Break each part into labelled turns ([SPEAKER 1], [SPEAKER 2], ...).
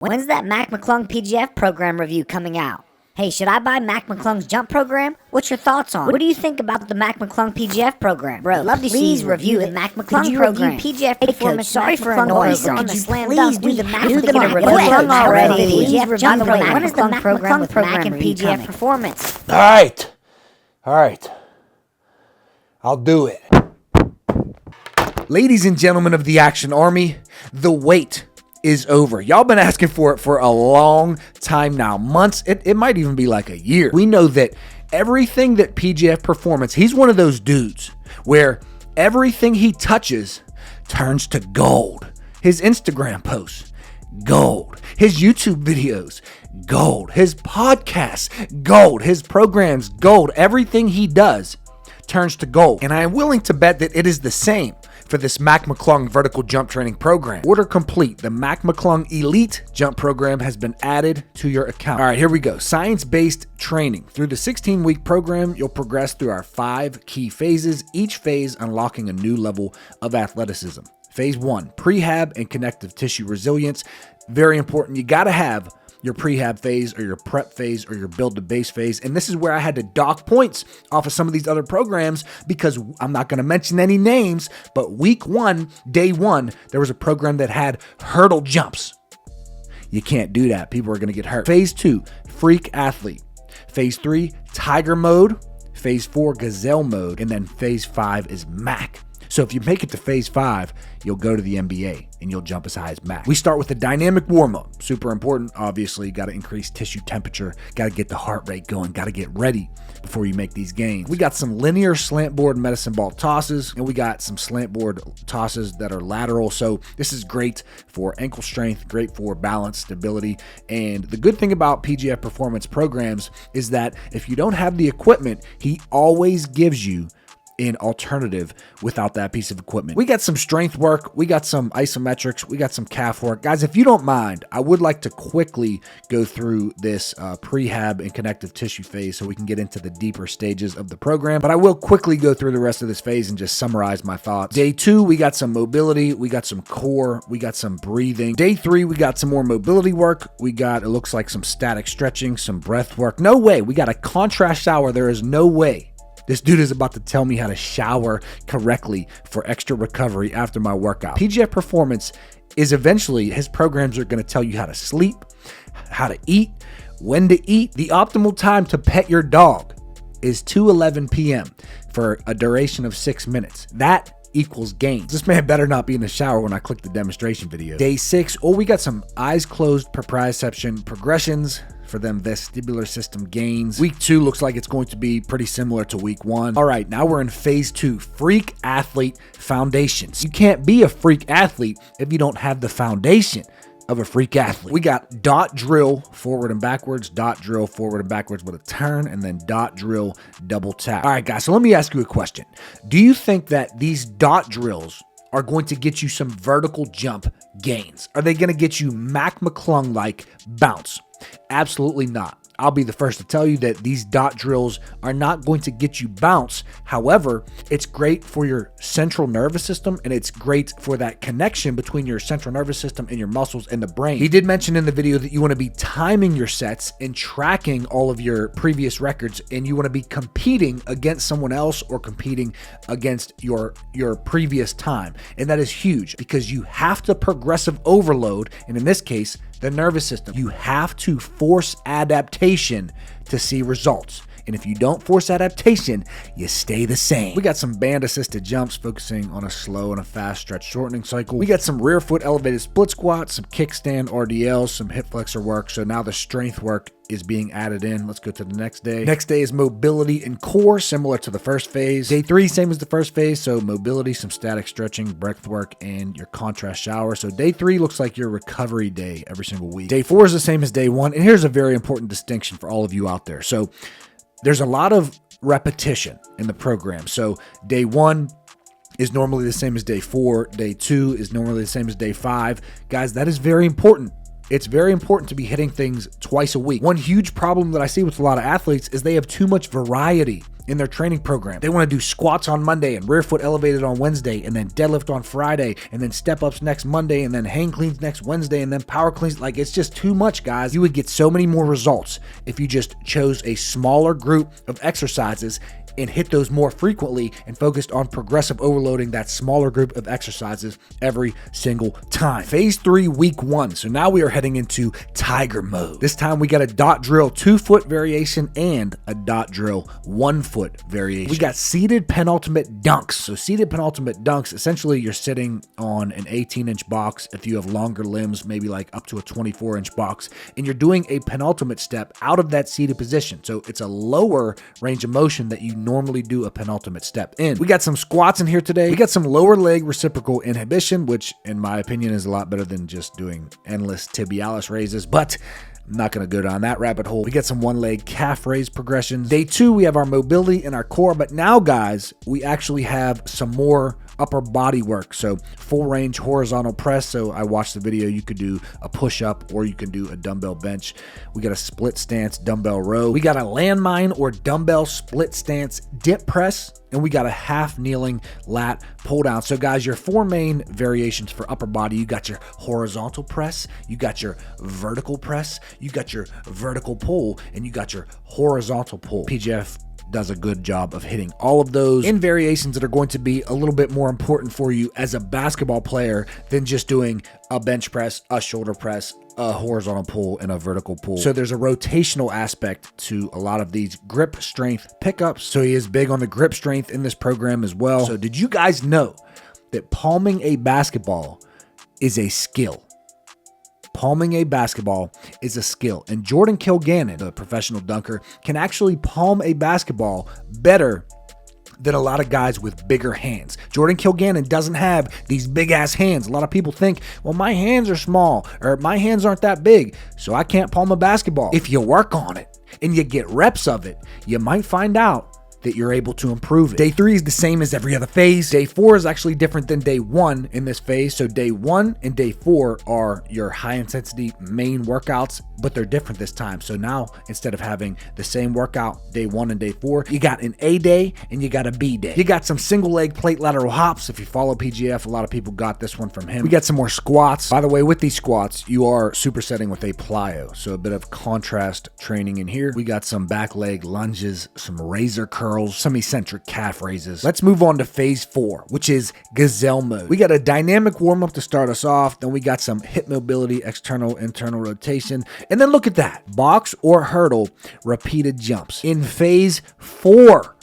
[SPEAKER 1] When's that Mac McClung PJF program review coming out? Hey, should I buy Mac McClung's jump program? What's your thoughts on it? What do you think about the Mac McClung PJF program? Bro, love to see you review the Mac McClung program. PJF Performance. Sorry for annoying on the slam dunk. Do the Mac McClung already. PJF jump program. When is the Mac McClung program and PJF Performance?
[SPEAKER 2] All right. I'll do it. Ladies and gentlemen of the Action Army, the wait is over. Y'all been asking for it for a long time now, months. It might even be like a year. We know that everything that PJF Performance, he's one of those dudes where everything he touches turns to gold. His Instagram posts, gold. His YouTube videos, gold. His podcasts, gold. His programs, gold. Everything he does turns to gold. And I am willing to bet that it is the same for this Mac McClung Vertical Jump Training Program. Order complete. The Mac McClung Elite Jump Program has been added to your account. All right, here we go. Science-based training. Through the 16-week program, you'll progress through our 5 key phases, each phase unlocking a new level of athleticism. Phase 1, prehab and connective tissue resilience. Very important. You got to have your prehab phase or your prep phase or your build to base phase. And this is where I had to dock points off of some of these other programs because I'm not going to mention any names, but week 1, day 1, there was a program that had hurdle jumps. You can't do that. People are going to get hurt. Phase 2, freak athlete. Phase 3, tiger mode. Phase 4, gazelle mode. And then phase 5 is Mac. So if you make it to phase 5, you'll go to the NBA and you'll jump as high as Mac. We start with a dynamic warm-up. Super important, obviously. Got to increase tissue temperature. Got to get the heart rate going. Got to get ready before you make these gains. We got some linear slant board medicine ball tosses, and we got some slant board tosses that are lateral. So this is great for ankle strength, great for balance, stability. And the good thing about PJF Performance programs is that if you don't have the equipment, he always gives you an alternative without that piece of equipment. We got some strength work, we got some isometrics, we got some calf work. Guys, if you don't mind, I would like to quickly go through this prehab and connective tissue phase so we can get into the deeper stages of the program, but I will quickly go through the rest of this phase and just summarize my thoughts. Day 2, we got some mobility, we got some core, we got some breathing. Day 3, we got some more mobility work. We got, it looks like some static stretching, some breath work. No way, we got a contrast shower. There is no way this dude is about to tell me how to shower correctly for extra recovery after my workout. PJF Performance is eventually, his programs are going to tell you how to sleep, how to eat, when to eat. The optimal time to pet your dog is 2:11 p.m. for a duration of 6 minutes. That equals gains. This man better not be in the shower when I click the demonstration video. Day 6, we got some eyes closed proprioception progressions for them vestibular system gains. Week 2 looks like it's going to be pretty similar to week 1. All right, now we're in phase 2, freak athlete foundations. You can't be a freak athlete if you don't have the foundation of a freak athlete. We got dot drill forward and backwards, dot drill forward and backwards with a turn, and then dot drill double tap. All right, guys, so let me ask you a question. Do you think that these dot drills are going to get you some vertical jump gains? Are they going to get you Mac McClung-like bounce? Absolutely not. I'll be the first to tell you that these dot drills are not going to get you bounce. However, it's great for your central nervous system, and it's great for that connection between your central nervous system and your muscles and the brain. He did mention in the video that you want to be timing your sets and tracking all of your previous records, and you want to be competing against someone else or competing against your previous time. And that is huge because you have to progressive overload, and in this case, the nervous system. You have to force adaptation to see results. And if you don't force adaptation, you stay the same. We got some band assisted jumps focusing on a slow and a fast stretch shortening cycle. We got some rear foot elevated split squats, some kickstand RDLs, some hip flexor work. So now the strength work is being added in. Let's go to the next day. Next day is mobility and core, similar to the first phase. Day 3, same as the first phase. So mobility, some static stretching, breath work, and your contrast shower. So day 3 looks like your recovery day every single week. Day 4 is the same as day 1. And here's a very important distinction for all of you out there. So there's a lot of repetition in the program. So day 1 is normally the same as day 4. Day 2 is normally the same as day 5. Guys, that is very important. It's very important to be hitting things twice a week. One huge problem that I see with a lot of athletes is they have too much variety in their training program. They want to do squats on Monday and rear foot elevated on Wednesday, and then deadlift on Friday, and then step ups next Monday, and then hang cleans next Wednesday, and then power cleans. Like, it's just too much, guys. You would get so many more results if you just chose a smaller group of exercises and hit those more frequently and focused on progressive overloading that smaller group of exercises every single time. Phase 3, week 1. So now we are heading into tiger mode. This time we got a dot drill 2-foot variation and a dot drill 1-foot variation. We got seated penultimate dunks. So seated penultimate dunks, essentially you're sitting on an 18-inch box. If you have longer limbs, maybe like up to a 24-inch box, and you're doing a penultimate step out of that seated position. So it's a lower range of motion that you normally do a penultimate step in. We got some squats in here today. We got some lower leg reciprocal inhibition, which in my opinion is a lot better than just doing endless tibialis raises, but I'm not going to go down that rabbit hole. We got some one leg calf raise progressions. Day 2, we have our mobility and our core, but now guys, we actually have some more upper body work. So full range horizontal press. So I watched the video. You could do a push up or you can do a dumbbell bench. We got a split stance dumbbell row. We got a landmine or dumbbell split stance dip press. And we got a half kneeling lat pull down. So guys, your 4 main variations for upper body, you got your horizontal press, you got your vertical press, you got your vertical pull, and you got your horizontal pull. PJF does a good job of hitting all of those in variations that are going to be a little bit more important for you as a basketball player than just doing a bench press, a shoulder press, a horizontal pull, and a vertical pull. So there's a rotational aspect to a lot of these grip strength pickups. So he is big on the grip strength in this program as well. So did you guys know that palming a basketball is a skill? Palming a basketball is a skill. And Jordan Kilgannon, the professional dunker, can actually palm a basketball better than a lot of guys with bigger hands. Jordan Kilgannon doesn't have these big ass hands. A lot of people think, well, my hands are small or my hands aren't that big, so I can't palm a basketball. If you work on it and you get reps of it, you might find out that you're able to improve it. Day 3 is the same as every other phase. Day 4 is actually different than day 1 in this phase. So day 1 and day 4 are your high intensity main workouts, but they're different this time. So now instead of having the same workout day 1 and day 4, you got an A day and you got a B day. You got some single leg plate lateral hops. If you follow PGF, a lot of people got this one from him. We got some more squats. By the way, with these squats, you are supersetting with a plyo. So a bit of contrast training in here. We got some back leg lunges, some razor curls, some eccentric calf raises. Let's move on to phase 4, which is Gazelle mode. We got a dynamic warm up to start us off. Then we got some hip mobility, external, internal rotation. And then look at that, box or hurdle, repeated jumps. In phase 4,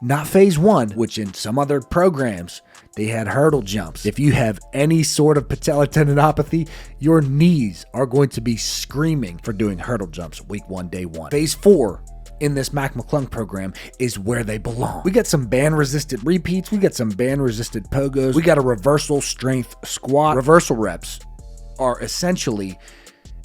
[SPEAKER 2] not phase 1, which in some other programs, they had hurdle jumps. If you have any sort of patellar tendinopathy, your knees are going to be screaming for doing hurdle jumps week 1, day 1. Phase 4 in this Mac McClung program is where they belong. We got some band resisted repeats. We got some band resisted pogos. We got a reversal strength squat. Reversal reps are essentially,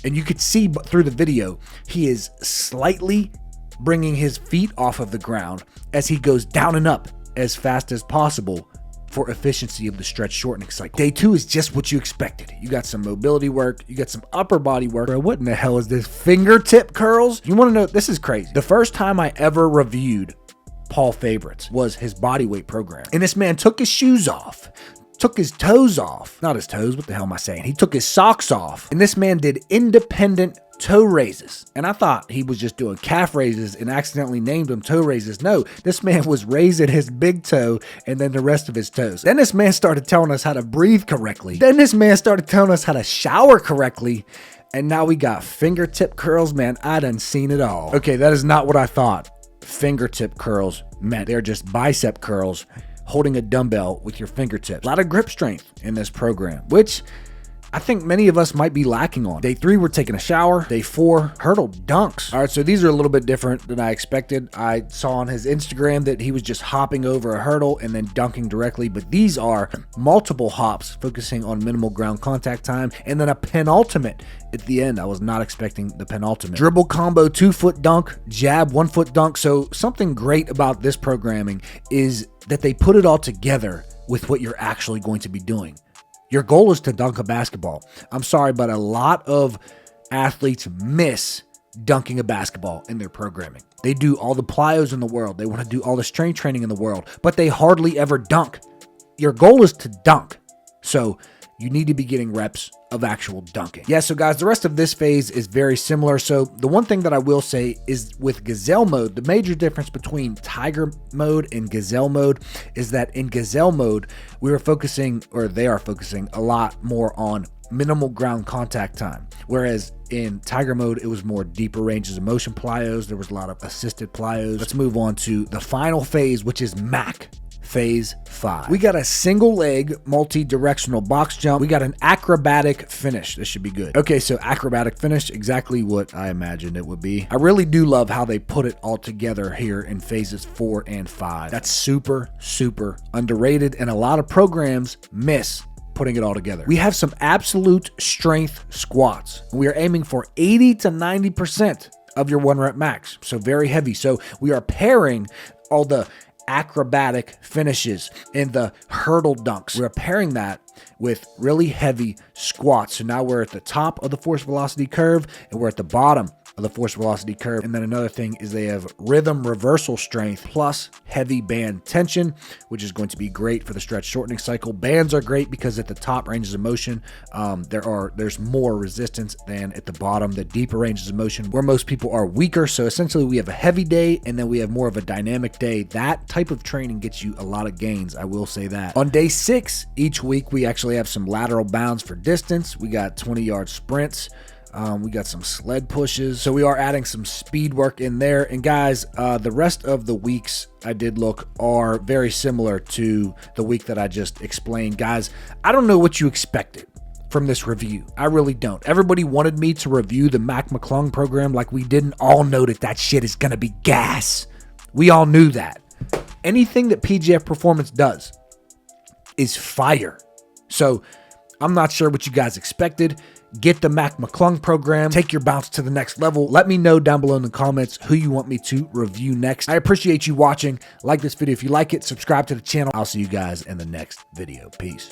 [SPEAKER 2] and you could see through the video, he is slightly bringing his feet off of the ground as he goes down and up as fast as possible for efficiency of the stretch shortening cycle. Day 2 is just what you expected. You got some mobility work, you got some upper body work. Bro, what in the hell is this? Fingertip curls? You want to know, this is crazy. The first time I ever reviewed Paul Fabritz was his bodyweight program. And this man took his shoes off, took his toes off. Not his toes, what the hell am I saying? He took his socks off. And this man did independent toe raises. And I thought he was just doing calf raises and accidentally named them toe raises. No, this man was raising his big toe and then the rest of his toes. Then this man started telling us how to breathe correctly. Then this man started telling us how to shower correctly. And now we got fingertip curls. Man, I done seen it all. Okay, that is not what I thought fingertip curls meant. They're just bicep curls holding a dumbbell with your fingertips. A lot of grip strength in this program, which I think many of us might be lacking on. Day 3, we're taking a shower. Day 4, hurdle dunks. All right, so these are a little bit different than I expected. I saw on his Instagram that he was just hopping over a hurdle and then dunking directly, but these are multiple hops focusing on minimal ground contact time and then a penultimate at the end. I was not expecting the penultimate. Dribble combo 2-foot dunk, jab 1-foot dunk. So something great about this programming is that they put it all together with what you're actually going to be doing. Your goal is to dunk a basketball. I'm sorry, but a lot of athletes miss dunking a basketball in their programming. They do all the plyos in the world. They want to do all the strength training in the world, but they hardly ever dunk. Your goal is to dunk. So you need to be getting reps of actual dunking. Yeah, so guys, the rest of this phase is very similar. So the one thing that I will say is with Gazelle mode, the major difference between Tiger mode and Gazelle mode is that in Gazelle mode, they are focusing a lot more on minimal ground contact time. Whereas in Tiger mode, it was more deeper ranges of motion plyos. There was a lot of assisted plyos. Let's move on to the final phase, which is Mac. Phase 5. We got a single leg multi-directional box jump. We got an acrobatic finish. This should be good. Okay, so acrobatic finish, exactly what I imagined it would be. I really do love how they put it all together here in phases 4 and 5. That's super, super underrated, and a lot of programs miss putting it all together. We have some absolute strength squats. We are aiming for 80 to 90% of your 1 rep max. So very heavy. So we are pairing all the acrobatic finishes and the hurdle dunks. We're pairing that with really heavy squats. So now we're at the top of the force velocity curve and we're at the bottom of the force velocity curve. And then another thing is they have rhythm reversal strength plus heavy band tension, which is going to be great for the stretch shortening cycle. Bands are great because at the top ranges of motion, there's more resistance than at the bottom, the deeper ranges of motion where most people are weaker. So essentially we have a heavy day and then we have more of a dynamic day. That type of training gets you a lot of gains. I will say that. On day 6, each week, we actually have some lateral bounds for distance. We got 20-yard sprints. We got some sled pushes. So we are adding some speed work in there. And guys, the rest of the weeks I did look are very similar to the week that I just explained. Guys, I don't know what you expected from this review. I really don't. Everybody wanted me to review the Mac McClung program like we didn't all know that shit is going to be gas. We all knew that. Anything that PJF Performance does is fire. So I'm not sure what you guys expected. Get the Mac McClung program. Take your bounce to the next level. Let me know down below in the comments who you want me to review next. I appreciate you watching. Like this video if you like it. Subscribe to the channel. I'll see you guys in the next video. Peace.